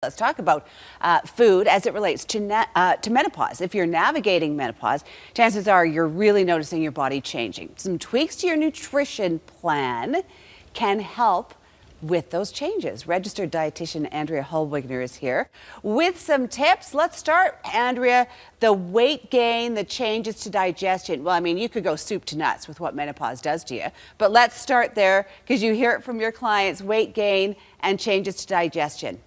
Let's talk about food as it relates to menopause. If you're navigating menopause, chances are you're really noticing your body changing. Some tweaks to your nutrition plan can help with those changes. Registered dietitian Andrea Holwegner is here with some tips. Let's start, Andrea, the weight gain, the changes to digestion. Well, I mean, you could go soup to nuts with what menopause does to you, but let's start there because you hear it from your clients, weight gain and changes to digestion.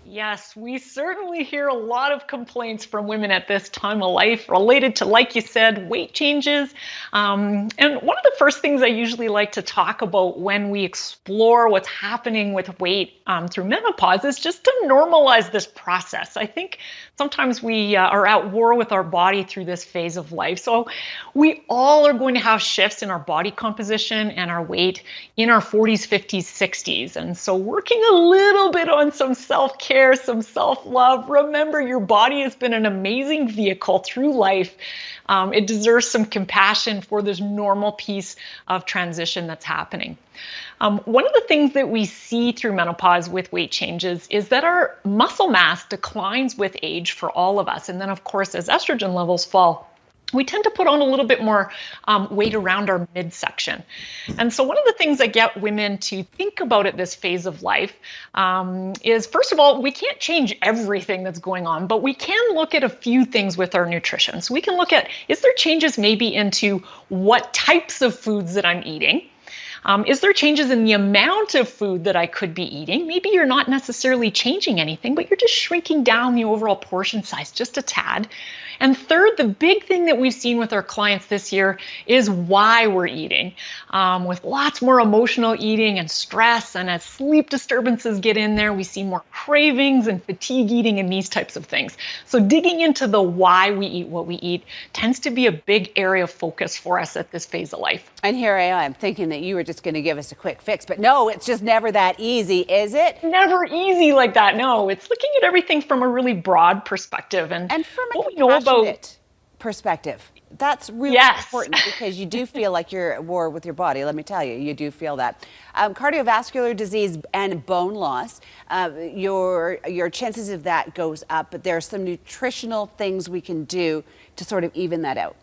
Yes, we certainly hear a lot of complaints from women at this time of life related to, like you said, weight changes. And one of the first things I usually like to talk about when we explore what's happening with weight through menopause is just to normalize this process. I think sometimes we are at war with our body through this phase of life. So we all are going to have shifts in our body composition and our weight in our 40s, 50s, 60s. And so working a little bit on some self-care, some self-love. Remember, your body has been an amazing vehicle through life. It deserves some compassion for this normal piece of transition that's happening. One of the things that we see through menopause with weight changes is that our muscle mass declines with age for all of us. And then, of course, as estrogen levels fall, we tend to put on a little bit more weight around our midsection. And so one of the things I get women to think about at this phase of life is, first of all, we can't change everything that's going on, but we can look at a few things with our nutrition. So we can look at, is there changes maybe into what types of foods that I'm eating? Is there changes in the amount of food that I could be eating? Maybe you're not necessarily changing anything, but you're just shrinking down the overall portion size just a tad. And third, the big thing that we've seen with our clients this year is why we're eating. With lots more emotional eating and stress, and as sleep disturbances get in there, we see more cravings and fatigue eating and these types of things. So digging into the why we eat what we eat tends to be a big area of focus for us at this phase of life. And here I am thinking that you were just going to give us a quick fix, but no, it's just never that easy, is it? Never easy like that. No, it's looking at everything from a really broad perspective. And from a what we know about perspective. That's really important because you do feel like you're at war with your body. Let me tell you, you do feel that. Cardiovascular disease and bone loss, your chances of that goes up, but there are some nutritional things we can do to sort of even that out.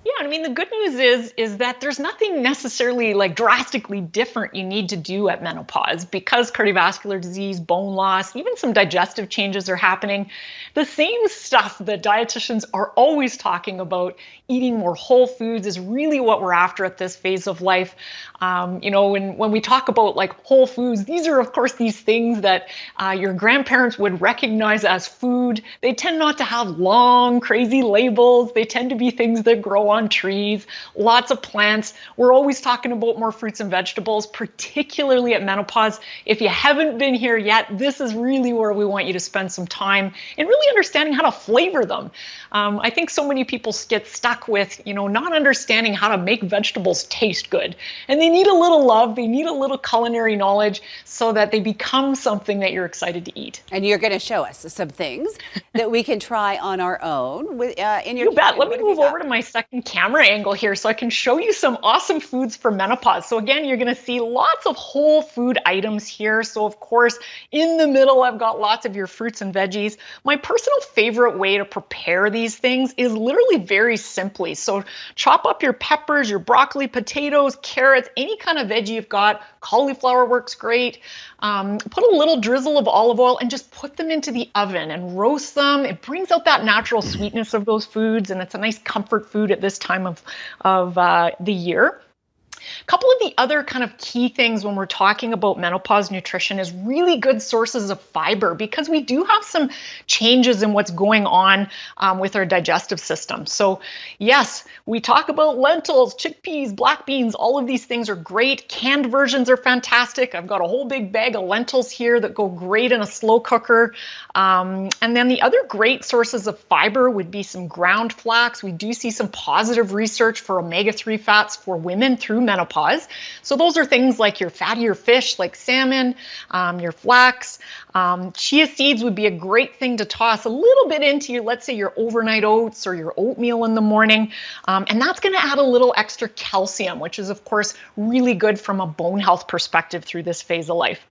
Yeah, I mean, the good news is that there's nothing necessarily like drastically different you need to do at menopause because cardiovascular disease, bone loss, even some digestive changes are happening. The same stuff that dietitians are always talking about, eating more whole foods, is really what we're after at this phase of life. When we talk about like whole foods, these are, of course, these things that your grandparents would recognize as food. They tend not to have long, crazy labels. They tend to be things that grow on trees, lots of plants. We're always talking about more fruits and vegetables, particularly at menopause. If you haven't been here yet, this is really where we want you to spend some time in really understanding how to flavor them. I think so many people get stuck with, not understanding how to make vegetables taste good. And they need a little love, they need a little culinary knowledge so that they become something that you're excited to eat. And you're going to show us some things that we can try on our own. In your You bet. Let me move over to my second camera angle here so I can show you some awesome foods for menopause. So again, you're going to see lots of whole food items here. So of course, in the middle, I've got lots of your fruits and veggies. My personal favorite way to prepare these things is literally very simply. So chop up your peppers, your broccoli, potatoes, carrots, any kind of veggie you've got. Cauliflower works great. Put a little drizzle of olive oil and just put them into the oven and roast them. It brings out that natural sweetness of those foods, and it's a nice comfort food at this time of the year. A couple of the other kind of key things when we're talking about menopause nutrition is really good sources of fiber, because we do have some changes in what's going on with our digestive system. So yes, we talk about lentils, chickpeas, black beans, all of these things are great. Canned versions are fantastic. I've got a whole big bag of lentils here that go great in a slow cooker. And then the other great sources of fiber would be some ground flax. We do see some positive research for omega-3 fats for women through menopause. So those are things like your fattier fish like salmon, your flax. Chia seeds would be a great thing to toss a little bit into your, let's say, your overnight oats or your oatmeal in the morning. And that's going to add a little extra calcium, which is, of course, really good from a bone health perspective through this phase of life.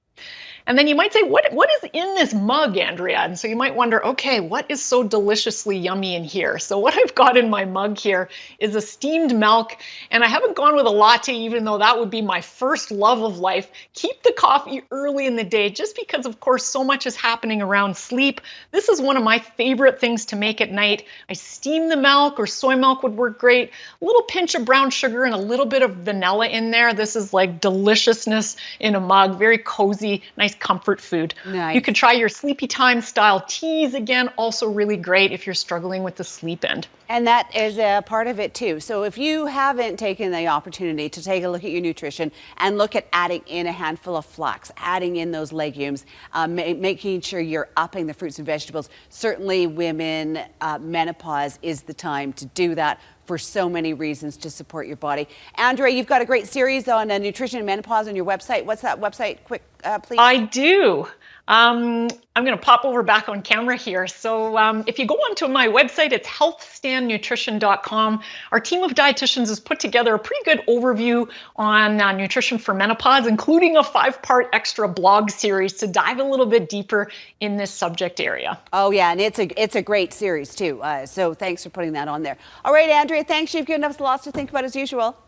And then you might say, what is in this mug, Andrea? And so you might wonder, okay, what is so deliciously yummy in here? So what I've got in my mug here is a steamed milk, and I haven't gone with a latte, even though that would be my first love of life. Keep the coffee early in the day, just because, of course, so much is happening around sleep. This is one of my favorite things to make at night. I steam the milk, or soy milk would work great. A little pinch of brown sugar and a little bit of vanilla in there. This is like deliciousness in a mug, very cozy, nice comfort food. Nice. You could try your sleepy time style teas again, also really great if you're struggling with the sleep end. And that is a part of it too. So if you haven't taken the opportunity to take a look at your nutrition and look at adding in a handful of flax, adding in those legumes, making sure you're upping the fruits and vegetables, certainly women, menopause is the time to do that for so many reasons to support your body. Andrea, you've got a great series on nutrition and menopause on your website. What's that website? Quick, please. I do. I'm going to pop over back on camera here. So if you go onto my website, it's healthstandnutrition.com. Our team of dietitians has put together a pretty good overview on nutrition for menopause, including a 5-part extra blog series to dive a little bit deeper in this subject area. Oh yeah, and it's a great series too. So thanks for putting that on there. All right, Andrea, thanks. You've given us lots to think about as usual.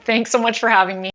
Thanks so much for having me.